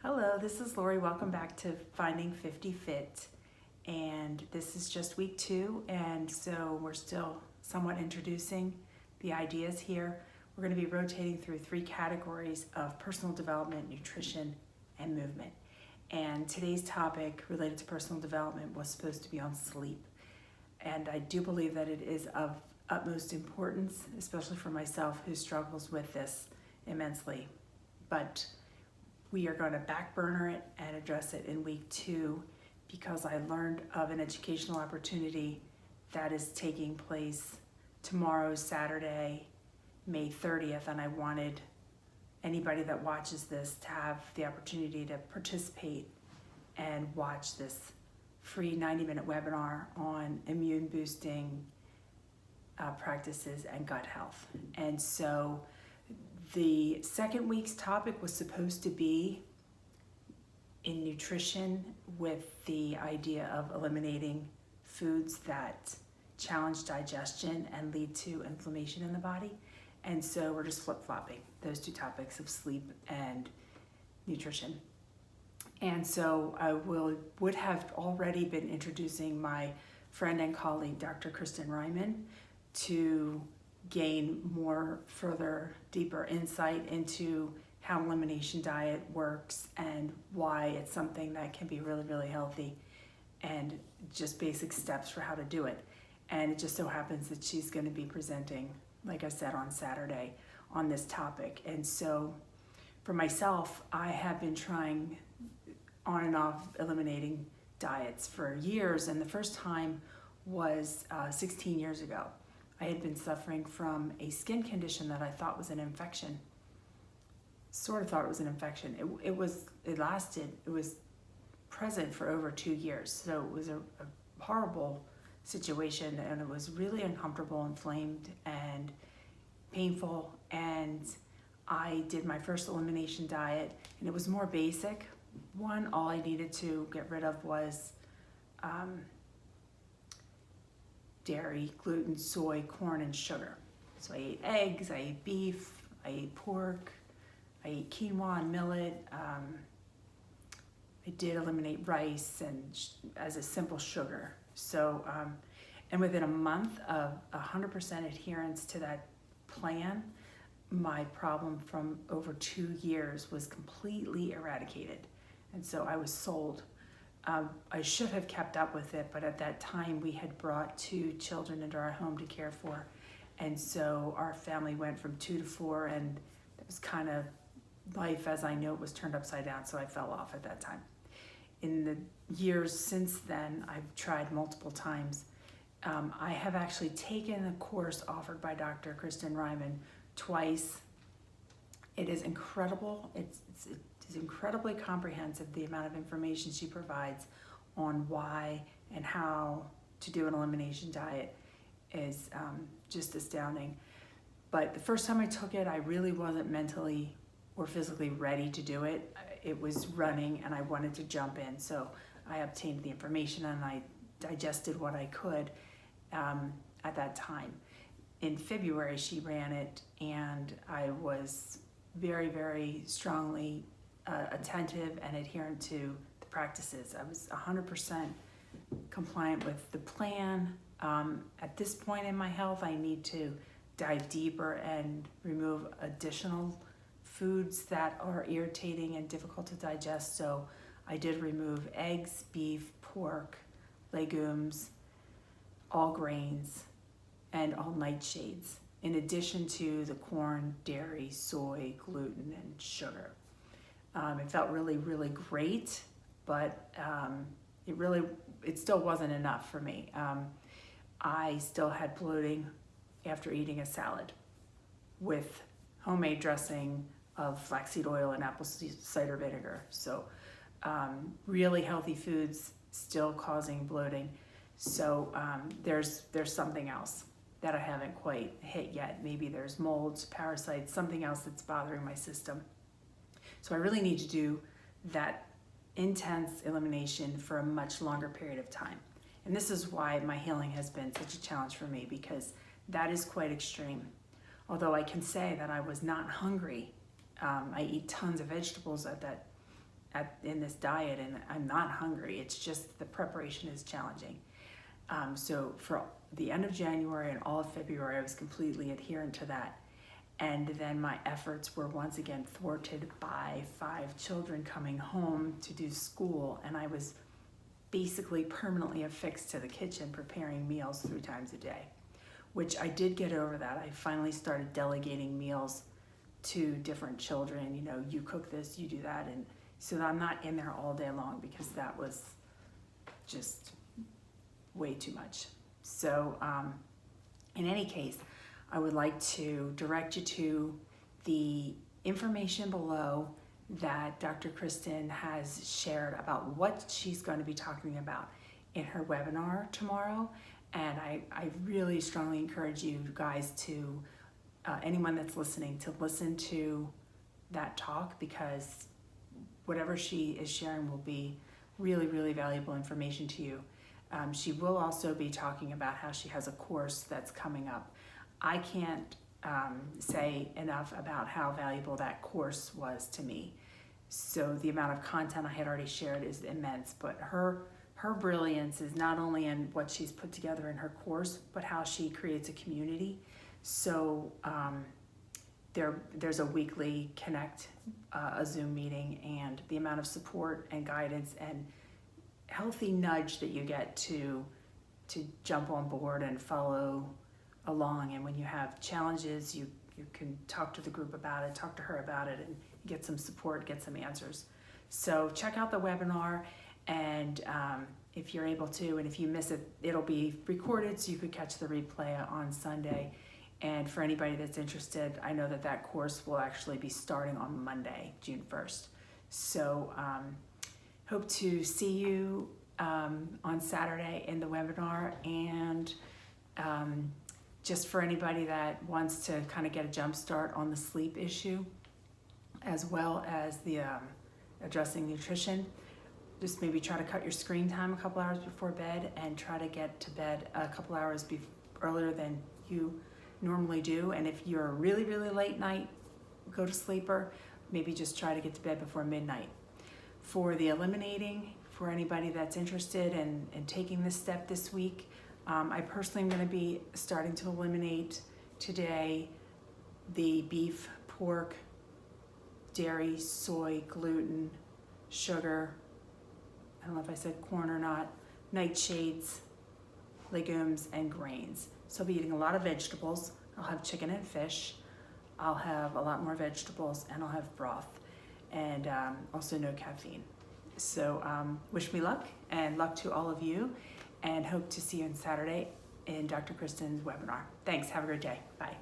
Hello, this is Lori. Welcome back to Finding 50 Fit. And this is just week 2, and so we're still somewhat introducing the ideas here. We're going to be rotating through 3 categories of personal development, nutrition, and movement. And today's topic related to personal development was supposed to be on sleep. And I do believe that it is of utmost importance, especially for myself who struggles with this immensely. But we are going to back burner it and address it in week 2 because I learned of an educational opportunity that is taking place tomorrow, Saturday, May 30th, and I wanted anybody that watches this to have the opportunity to participate and watch this free 90-minute webinar on immune boosting practices and gut health. And so the second week's topic was supposed to be in nutrition with the idea of eliminating foods that challenge digestion and lead to inflammation in the body. And so we're just flip-flopping those 2 topics of sleep and nutrition. And so I would have already been introducing my friend and colleague, Dr. Kristen Ryman, to gain more further, deeper insight into how Elimination Diet works and why it's something that can be really, really healthy, and just basic steps for how to do it. And it just so happens that she's going to be presenting, like I said, on Saturday on this topic. And so for myself, I have been trying on and off eliminating diets for years, and the first time was 16 years ago. I had been suffering from a skin condition that I thought was an infection. Sort of thought it was an infection. It was present for over 2 years. So it was a horrible situation, and it was really uncomfortable, inflamed, and painful. And I did my first elimination diet, and it was more basic. All I needed to get rid of was dairy, gluten, soy, corn, and sugar. So I ate eggs, I ate beef, I ate pork, I ate quinoa and millet. I did eliminate rice and as a simple sugar. So, and within a month of 100% adherence to that plan, my problem from over 2 years was completely eradicated. And so I was sold. I should have kept up with it, but at that time we had brought 2 children into our home to care for. And so our family went from 2 to 4, and it was kind of life as I knew it was turned upside down, so I fell off at that time. In the years since then, I've tried multiple times. I have actually taken a course offered by Dr. Kristen Ryman twice. It is incredible. It's incredibly comprehensive, the amount of information she provides on why and how to do an elimination diet is just astounding. But the first time I took it, I really wasn't mentally or physically ready to do it. It was running and I wanted to jump in, so I obtained the information and I digested what I could at that time. In February, she ran it, and I was very, very strongly attentive and adherent to the practices. I was 100% compliant with the plan. At this point in my health, I need to dive deeper and remove additional foods that are irritating and difficult to digest. So I did remove eggs, beef, pork, legumes, all grains, and all nightshades, in addition to the corn, dairy, soy, gluten, and sugar. It felt really, really great, but it still wasn't enough for me. I still had bloating after eating a salad with homemade dressing of flaxseed oil and apple cider vinegar. So really healthy foods still causing bloating. So there's something else that I haven't quite hit yet. Maybe there's molds, parasites, something else that's bothering my system. So I really need to do that intense elimination for a much longer period of time. And this is why my healing has been such a challenge for me, because that is quite extreme. Although I can say that I was not hungry. I eat tons of vegetables at that in this diet, and I'm not hungry. It's just the preparation is challenging. So for the end of January and all of February, I was completely adherent to that. And then my efforts were once again thwarted by 5 children coming home to do school, and I was basically permanently affixed to the kitchen preparing meals 3 times a day, which I did get over that. I finally started delegating meals to different children. You know, you cook this, you do that, and so that I'm not in there all day long, because that was just way too much. So in any case, I would like to direct you to the information below that Dr. Kristen has shared about what she's going to be talking about in her webinar tomorrow. And I really strongly encourage you guys to, anyone that's listening, to listen to that talk, because whatever she is sharing will be really, really valuable information to you. She will also be talking about how she has a course that's coming up. I can't say enough about how valuable that course was to me. So the amount of content I had already shared is immense, but her brilliance is not only in what she's put together in her course, but how she creates a community. So there's a weekly connect, a Zoom meeting, and the amount of support and guidance and healthy nudge that you get to jump on board and follow along. And when you have challenges, you can talk to the group about it, talk to her about it, and get some support, get some answers. So check out the webinar, and if you're able to, and if you miss it, it'll be recorded so you could catch the replay on Sunday. And for anybody that's interested, I know that course will actually be starting on Monday, June 1st. So hope to see you on Saturday in the webinar. And just for anybody that wants to kind of get a jump start on the sleep issue, as well as the addressing nutrition, just maybe try to cut your screen time a couple hours before bed, and try to get to bed a couple hours earlier than you normally do. And if you're a really, really late night go to sleeper, maybe just try to get to bed before midnight. For the eliminating, for anybody that's interested in taking this step this week, I personally am going to be starting to eliminate today the beef, pork, dairy, soy, gluten, sugar, I don't know if I said corn or not, nightshades, legumes, and grains. So I'll be eating a lot of vegetables. I'll have chicken and fish. I'll have a lot more vegetables, and I'll have broth, and also no caffeine. So wish me luck, and luck to all of you, and hope to see you on Saturday in Dr. Kristen's webinar. Thanks. Have a great day. Bye.